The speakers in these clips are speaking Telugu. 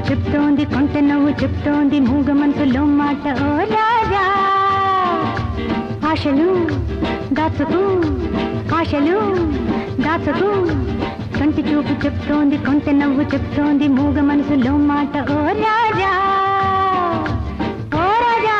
చెప్తోంది కొంటె నవ్వు చెప్తోంది మూగ మనసులో మాట ఓ రాజా ఆశలు దాచకు ఆశలు దాచకు కంటి చూపు చెప్తోంది కొంటె నవ్వు చెప్తోంది మూగ మనసులో మాట ఓ రాజా ఓ రాజా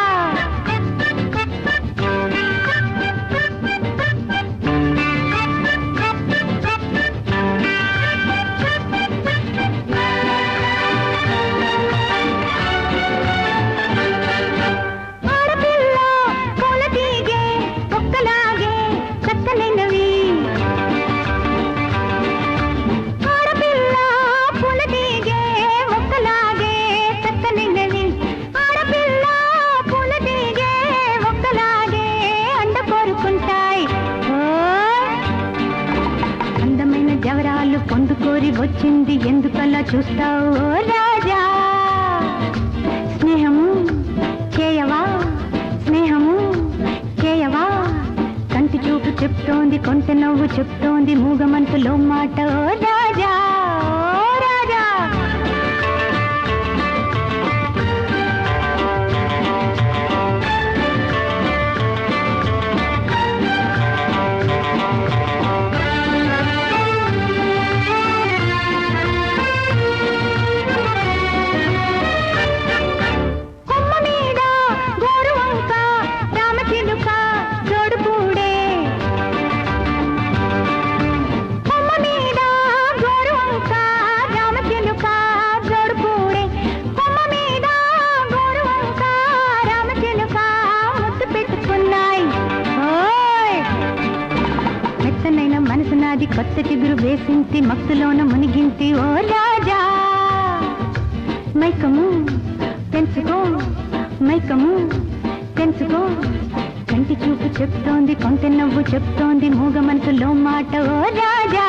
పొందుకోరి వచ్చింది ఎందుకలా చూస్తావు ఓ రాజా స్నేహము చేయవా స్నేహము చేయవా కంటి చూపు చెప్తోంది కొంటె నవ్వు చెప్తోంది మూగ మనసులో మాట ఓ రాజా ఓ రాజా మనసు నాది కొత్త చిగురు వేసింటి మత్తులోన మునిగింటి ఓ రాజా మైకము పెంచుకో మైకము పెంచుకో కంటి చూపు చెప్తోంది కొంటె నవ్వు చెప్తోంది మూగ మనసులో మాట ఓ రాజా